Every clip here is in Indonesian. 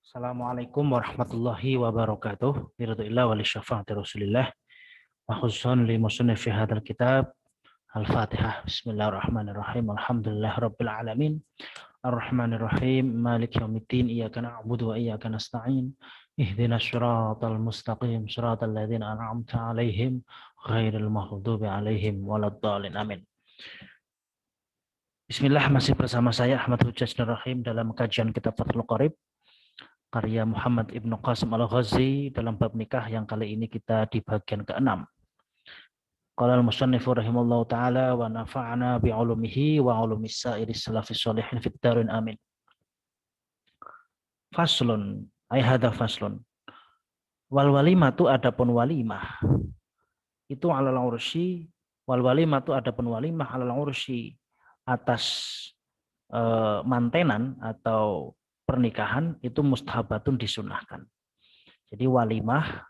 Assalamualaikum warahmatullahi wabarakatuh. Biridillah wali syafaati Rasulillah. Wa khususan li musannif fi hadzal kitab Al-Fatihah. Bismillahirrahmanirrahim. Alhamdulillah rabbil alamin. Ar-Rahmanir Rahim. Maliki yaumiddin. Iyyaka na'budu wa iyyaka nasta'in. Ihdinas siratal mustaqim. Siratal ladzina an'amta 'alaihim ghairil maghdubi 'alaihim waladdallin. Amin. Bismillah, masih bersama saya Ahmad Hujjaj Nur Rahim dalam kajian kitab Fathul Qorib karya Muhammad Ibnu Qasim Al-Ghazi dalam bab nikah yang kali ini kita di bagian ke-6. Qala al-musannifu rahimallahu taala wa nafa'ana bi 'ulumihi wa 'ulumis sa'iris salafis sholihin fid darin amin. Faslun, ay hadza faslun. Wal walimatu adapun walimah itu 'alal ursyi, wal walimatu adapun walimah 'alal ursyi atas mantenan atau pernikahan itu mustahabatun disunahkan. Jadi walimah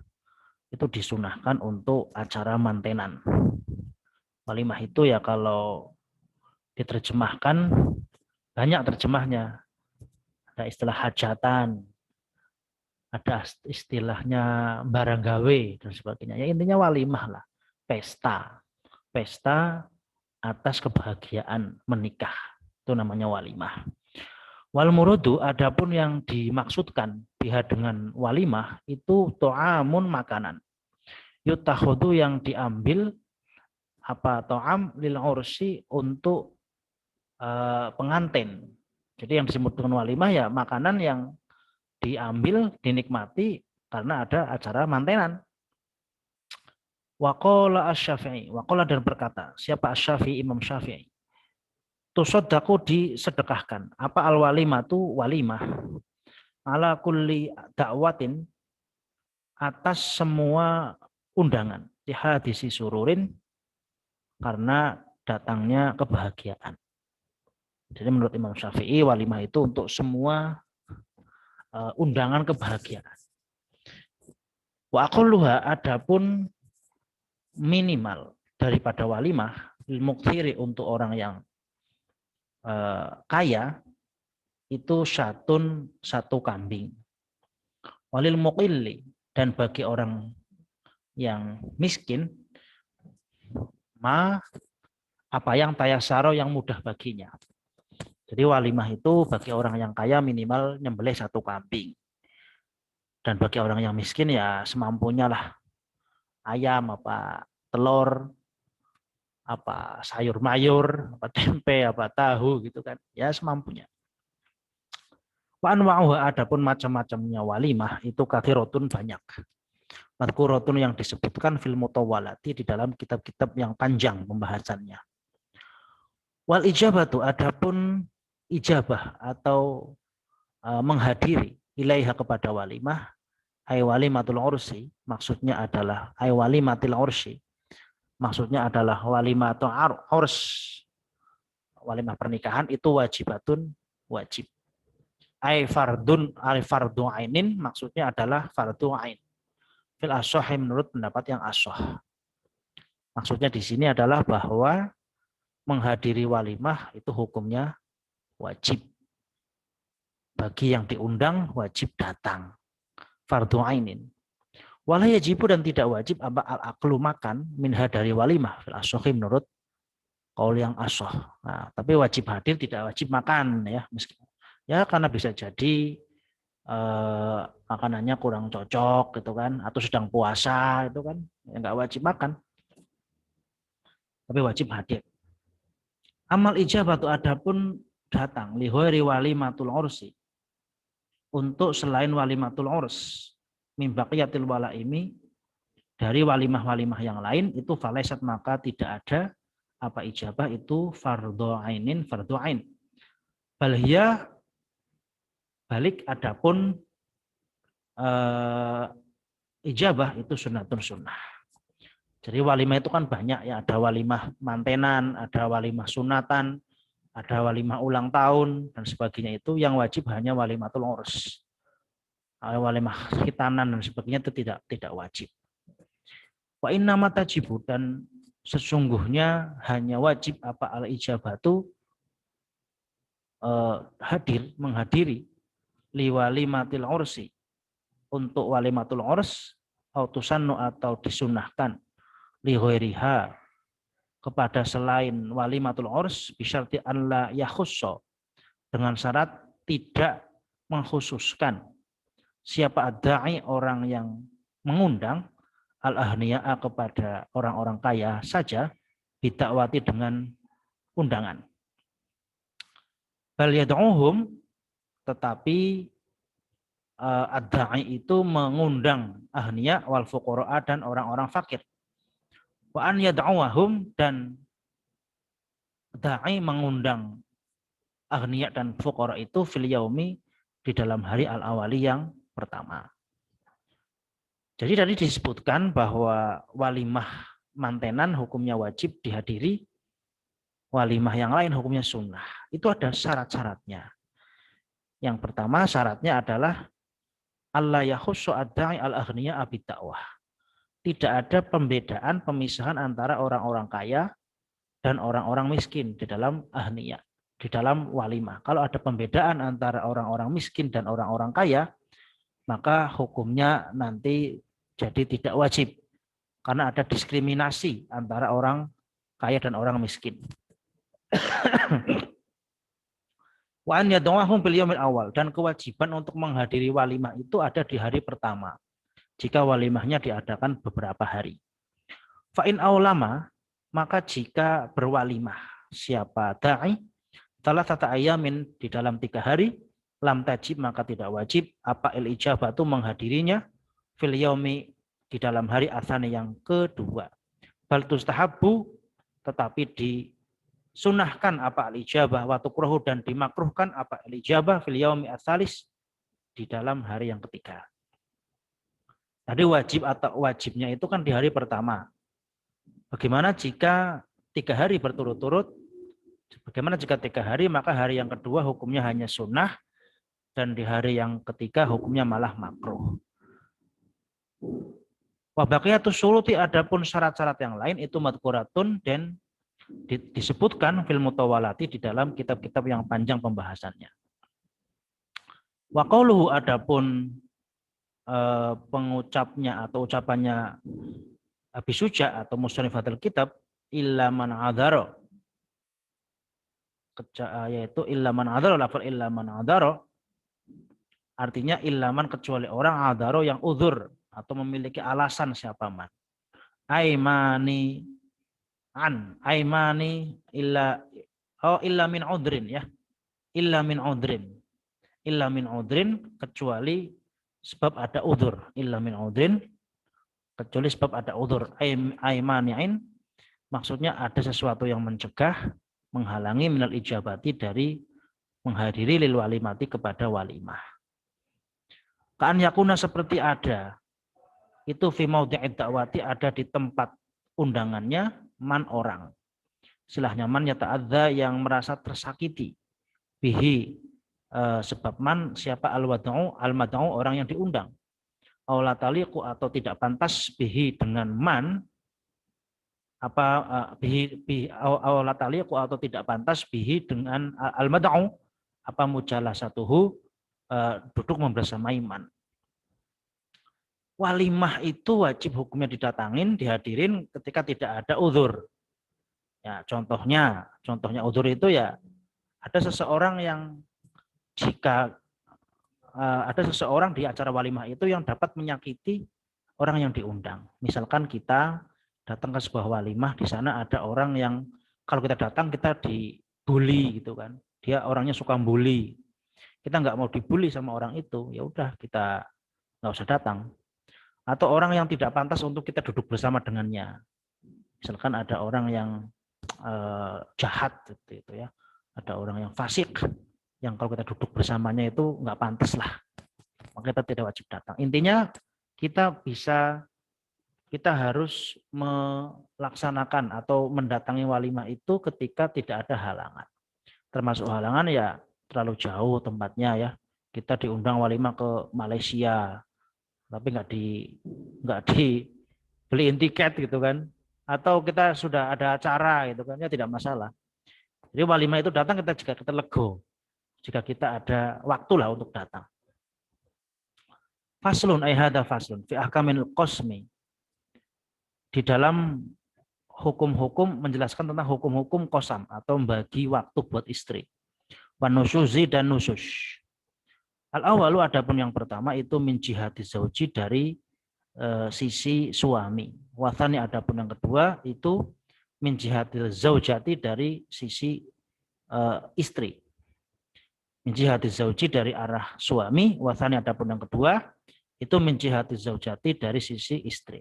itu disunahkan untuk acara mantenan. Walimah itu ya kalau diterjemahkan banyak terjemahnya. Ada istilah hajatan, ada istilahnya barang gawe dan sebagainya. Ya intinya walimah lah, pesta. Pesta atas kebahagiaan menikah. Itu namanya walimah. Wal murudu adapun yang dimaksudkan biha dengan walimah itu to'amun makanan. Yutakhudu yang diambil apa to'am lil ursi untuk pengantin. Jadi yang disebut dengan walimah ya makanan yang diambil, dinikmati karena ada acara mantenan. Waqala asy-Syafi'i, waqala dan berkata, siapa asy-Syafi'i? Imam Syafi'i. Tusaddaku disedekahkan. Apa al-walimatu? Walimah. Ala kulli da'watin atas semua undangan. Dihadisi sururin karena datangnya kebahagiaan. Jadi menurut Imam Syafi'i walimah itu untuk semua undangan kebahagiaan. Wa aqalluha adapun minimal daripada walimah lil mukthiri untuk orang yang kaya itu satu kambing. Walil muqilli dan bagi orang yang miskin apa yang tayasaro yang mudah baginya. Jadi walimah itu bagi orang yang kaya minimal nyembelih satu kambing. Dan bagi orang yang miskin ya semampunya lah. Ayam, apa telur, apa sayur mayur, apa tempe, apa tahu gitu kan. Ya semampunya. Wa anwa'uha adapun macam-macamnya walimah itu kathirotun banyak. Madhkuratun yang disebutkan fil mutawwalati di dalam kitab-kitab yang panjang pembahasannya. Wal ijabatu adapun ijabah atau menghadiri ilaiha kepada walimah ay walimatul ursi maksudnya adalah ay walimatil ursi maksudnya adalah walimatul urs walimah pernikahan itu wajibatun wajib ay fardu ainin maksudnya adalah fardu ain fil ashah menurut pendapat yang ashah. Maksudnya di sini adalah bahwa menghadiri walimah itu hukumnya wajib. Bagi yang diundang wajib datang. Fardhu ainin. Wala yajibu dan tidak wajib apa al-aqlu makan minha dari walimah fil ashah menurut qaul yang ashah. Nah, tapi wajib hadir tidak wajib makan ya. Ya karena bisa jadi makanannya kurang cocok gitu kan atau sedang puasa itu kan ya nggak wajib makan. Tapi wajib hadir. Amal ijabatu adapun datang lihoiri walimatul ursi untuk selain walimatul urs min baqiyatil walaimi dari walimah-walimah yang lain itu falaisat maka tidak ada apa ijabah itu fardhu ainin fardhu ain. Balhiya balik adapun ijabah itu sunnatun sunnah. Jadi walimah itu kan banyak ya, ada walimah mantenan, ada walimah sunatan, ada walimah ulang tahun dan sebagainya itu yang wajib hanya walimatul urs. Walimah khitanan dan sebagainya itu tidak wajib. Wa inna matajibu dan sesungguhnya hanya wajib apa al ijabatu hadir menghadiri liwalimatil ursi, untuk walimatul urs, autusannu atau disunahkan, lighairiha, kepada selain walimatul urs, bisyarti an la yakhusso, dengan syarat tidak mengkhususkan siapa adai, orang yang mengundang, al-ahniya'a, kepada orang-orang kaya saja, bidakwati, dengan undangan. Bal yad'uhum, tetapi ad-da'i itu mengundang ahniya wal fuqara'a, dan orang-orang fakir. Wa an yad'uhum, dan da'i mengundang ahniya dan fuqara itu fil yaumi, di dalam hari al-awali yang pertama. Jadi tadi disebutkan bahwa walimah mantenan hukumnya wajib dihadiri, walimah yang lain hukumnya sunnah. Itu ada syarat-syaratnya. Yang pertama syaratnya adalah Allah yakhussu ad-da'i al-aghniya bid dakwah. Tidak ada pembedaan, pemisahan antara orang-orang kaya dan orang-orang miskin di dalam ahniya, di dalam walimah. Kalau ada pembedaan antara orang-orang miskin dan orang-orang kaya, maka hukumnya nanti jadi tidak wajib. Karena ada diskriminasi antara orang kaya dan orang miskin. Wa an yad'uhum bil yaumil awal, dan kewajiban untuk menghadiri walimah itu ada di hari pertama. Jika walimahnya diadakan beberapa hari. Fa in aulama, maka jika berwalimah siapa da'i thalathata ayamin, di dalam 3 hari, lam tajib, maka tidak wajib apa il ijabatu, menghadirinya fil yaumi, di dalam hari asani yang kedua. Bal tustahabbu, tetapi disunahkan apa al-ijabah wa tukrahu, dan dimakruhkan apa al-ijabah fil yaumi asalis, di dalam hari yang ketiga. Tadi wajib atau wajibnya itu kan di hari pertama. Bagaimana jika 3 hari berturut-turut? Bagaimana jika 3 hari, maka hari yang kedua hukumnya hanya sunnah, dan di hari yang ketiga hukumnya malah makruh. Wa baqiyatus syuruti, adapun syarat-syarat yang lain itu madkuratun, dan disebutkan fil mutawalati, di dalam kitab-kitab yang panjang pembahasannya. Wa qauluhu, adapun pengucapnya atau ucapannya Abi Suja atau musanniful kitab, illa man adzara, yaitu illa man adzara, lafal illa man adzara artinya illa man, kecuali orang, adzara yang uzur atau memiliki alasan siapa man. Aimani an, aimani illa min udrin, ya. Illa min udrin. Illa min udrin, kecuali sebab ada udzur. Illa min udrin, kecuali sebab ada udzur. Aimani'in, maksudnya ada sesuatu yang mencegah, menghalangi minal ijabati, dari menghadiri lil walimati, kepada walimah. Ka'an yakuna, seperti ada itu fi maudhi'id da'wati, ada di tempat undangannya, man, orang. Istilahnya man yata'adza, yang merasa tersakiti, bihi, sebab man, siapa al-wad'u, al-mad'u, orang yang diundang. Aula taliqu, atau tidak pantas, bihi, dengan man, apa bihi aula taliqu, atau tidak pantas, bihi, dengan al-mad'u, apa mujalasatuhu, duduk membersamai man. Walimah itu wajib hukumnya didatangin, dihadirin ketika tidak ada uzur. Ya, contohnya uzur itu ya ada seseorang yang, jika ada seseorang di acara walimah itu yang dapat menyakiti orang yang diundang. Misalkan kita datang ke sebuah walimah, di sana ada orang yang kalau kita datang kita dibully gitu kan. Dia orangnya suka bully. Kita nggak mau dibully sama orang itu, ya udah kita nggak usah datang. Atau orang yang tidak pantas untuk kita duduk bersama dengannya. Misalkan ada orang yang jahat gitu ya. Ada orang yang fasik, yang kalau kita duduk bersamanya itu nggak pantas lah. Maka kita tidak wajib datang. Intinya kita harus melaksanakan atau mendatangi walimah itu ketika tidak ada halangan. Termasuk halangan ya terlalu jauh tempatnya ya. Kita diundang walimah ke Malaysia, tapi nggak dibeliin tiket gitu kan. Atau kita sudah ada acara gitu kan, ya tidak masalah. Jadi walimah itu datang jika kita lego, jika kita ada waktu lah untuk datang. Faslun ay hadza faslun fi ahkamil qasmi. Di dalam hukum-hukum menjelaskan tentang hukum-hukum qasam atau membagi waktu buat istri. Wa nusyuzi dan nusyush. Al-awalu adapun yang pertama itu min jihati zauji dari sisi suami. Wathani adapun yang kedua itu min jihatil zaujati dari sisi istri. Min jihati zauji dari arah suami, wathani adapun yang kedua itu min jihati zaujati dari sisi istri.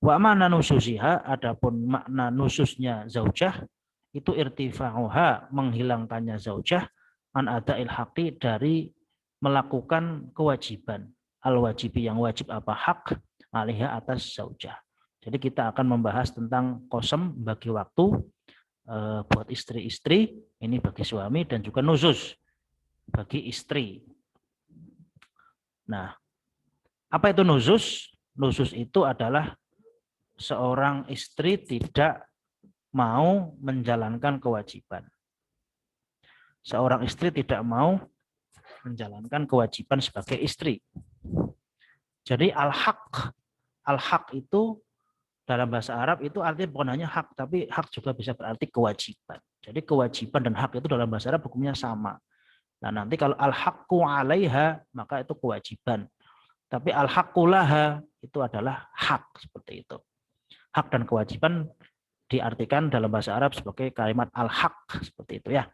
Wa makna nususiha adapun makna nususnya zaujah itu irtifa'uha menghilangkannya zaujah an ada'il haqi dari melakukan kewajiban al-wajibi yang wajib apa hak alaiha atas zaujah. Jadi kita akan membahas tentang qasam bagi waktu buat istri-istri, ini bagi suami dan juga nusus bagi istri. Nah, apa itu nusus? Nusus itu adalah seorang istri tidak mau menjalankan kewajiban. Seorang istri tidak mau menjalankan kewajiban sebagai istri. Jadi al-haq itu dalam bahasa Arab itu artinya bukan hanya hak, tapi hak juga bisa berarti kewajiban. Jadi kewajiban dan hak itu dalam bahasa Arab hukumnya sama. Nah nanti kalau al-haqqu 'alaiha maka itu kewajiban. Tapi al-haqqu laha itu adalah hak, seperti itu. Hak dan kewajiban diartikan dalam bahasa Arab sebagai kalimat al-haq, seperti itu ya.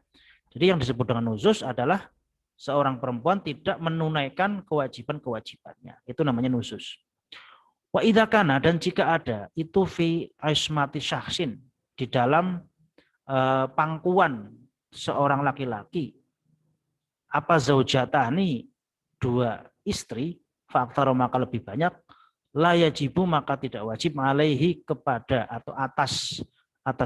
Jadi yang disebut dengan nusus adalah seorang perempuan tidak menunaikan kewajiban-kewajibannya. Itu namanya nusus. Wa idza kana dan jika ada itu fi ismati syahsin di dalam pangkuan seorang laki-laki apa zaujatani dua istri faktor maka lebih banyak la yajibu maka tidak wajib alaihi kepada atau atas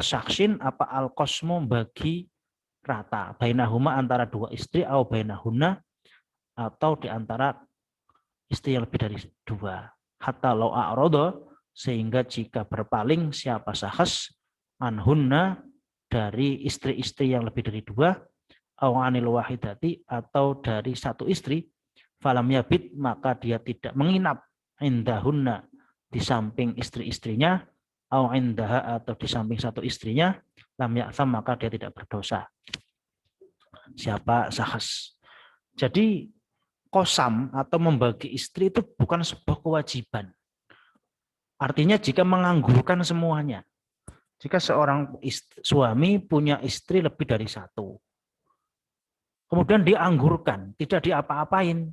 syahsin apa al-qasmu bagi rata bainahuma antara dua istri atau bainahuna atau di antara istri yang lebih dari dua hatta law a'rada sehingga jika berpaling siapa sahas anhunna dari istri-istri yang lebih dari dua au anil wahidati atau dari satu istri falam yabit maka dia tidak menginap indahunna di samping istri-istrinya au indaha atau di samping satu istrinya lam ya'tham maka dia tidak berdosa. Siapa sahas. Jadi qasam atau membagi istri itu bukan sebuah kewajiban. Artinya jika menganggurkan semuanya. Jika seorang suami punya istri lebih dari satu. Kemudian dianggurkan, tidak diapa-apain.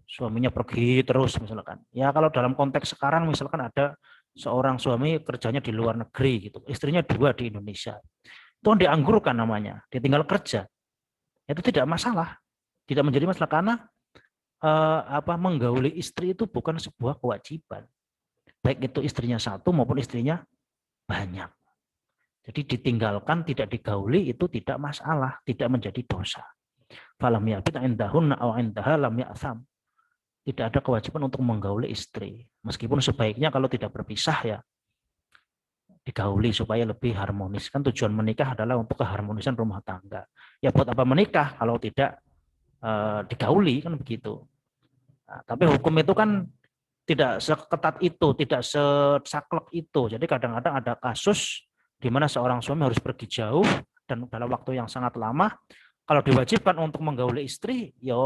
Suaminya pergi terus misalkan. Ya kalau dalam konteks sekarang misalkan ada seorang suami kerjanya di luar negeri gitu. Istrinya dua di Indonesia. Itu dianggurkan namanya, ditinggal kerja. Itu tidak masalah. Tidak menjadi masalah karena menggauli istri itu bukan sebuah kewajiban. Baik itu istrinya satu maupun istrinya banyak. Jadi ditinggalkan, tidak digauli itu tidak masalah, tidak menjadi dosa. Falam yabit indahunna aw indaha lam ya'tham. Tidak ada kewajiban untuk menggauli istri. Meskipun sebaiknya kalau tidak berpisah ya digauli supaya lebih harmonis. Kan tujuan menikah adalah untuk keharmonisan rumah tangga. Ya buat apa menikah kalau tidak digauli kan begitu. Nah, tapi hukum itu kan tidak seketat itu, tidak sesaklek itu. Jadi kadang-kadang ada kasus di mana seorang suami harus pergi jauh dan dalam waktu yang sangat lama. Kalau diwajibkan untuk menggauli istri, yo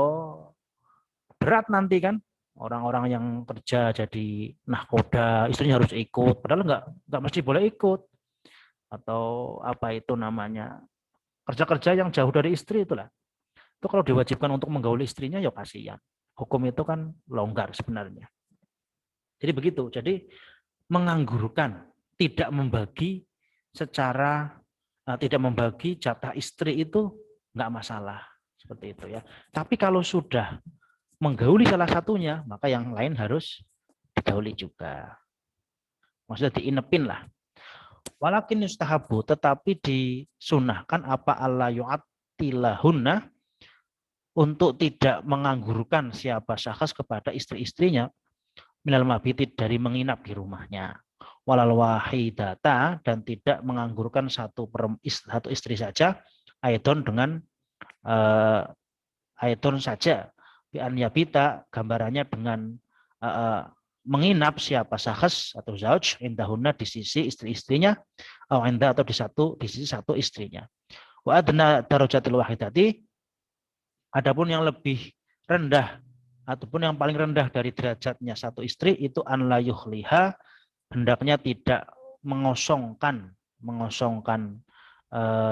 berat nanti kan. Orang-orang yang kerja jadi nahkoda, istrinya harus ikut. Padahal nggak mesti boleh ikut. Atau apa itu namanya, kerja-kerja yang jauh dari istri itulah. Itu kalau diwajibkan untuk menggauli istrinya, ya kasihan. Hukum itu kan longgar sebenarnya. Jadi begitu. Jadi menganggurkan, tidak membagi secara tidak membagi jatah istri itu nggak masalah seperti itu ya. Tapi kalau sudah menggauli salah satunya, maka yang lain harus digauli juga. Maksudnya diinepin lah. Walakin yustahabu, tetapi disunahkan apa alla yu'attilahunna untuk tidak menganggurkan siapa sahas kepada istri-istrinya minal mabiti dari menginap di rumahnya. Walal wahidata dan tidak menganggurkan satu istri saja aidon dengan aidon saja Bi an yabita gambarannya dengan menginap siapa sahas atau zauj indahuna di sisi istri-istrinya atau di sisi satu istrinya. Wa adna darajatil wahidati, adapun yang lebih rendah ataupun yang paling rendah dari derajatnya satu istri itu an la yukhliha, hendaknya tidak mengosongkan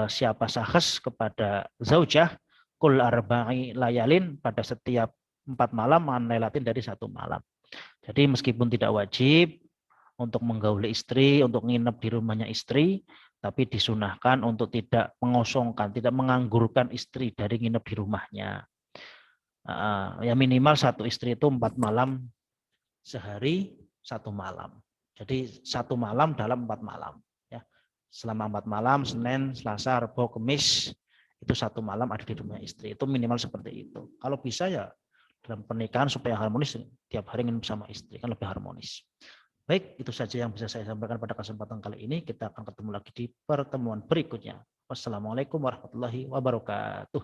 siapa sahas kepada zaujah kul arba'i layalin pada setiap 4 malam an lailatin dari 1 malam. Jadi meskipun tidak wajib untuk menggauli istri, untuk nginep di rumahnya istri, tapi disunahkan untuk tidak mengosongkan, tidak menganggurkan istri dari nginep di rumahnya. Ya minimal satu istri itu 4 malam sehari 1 malam. Jadi 1 malam dalam 4 malam. Ya, selama 4 malam, Senin, Selasa, Rabu, Kamis, itu 1 malam ada di rumah istri. Itu minimal seperti itu. Kalau bisa ya dalam pernikahan supaya harmonis, tiap hari ingin bersama istri kan lebih harmonis. Baik, itu saja yang bisa saya sampaikan pada kesempatan kali ini. Kita akan ketemu lagi di pertemuan berikutnya. Wassalamualaikum warahmatullahi wabarakatuh.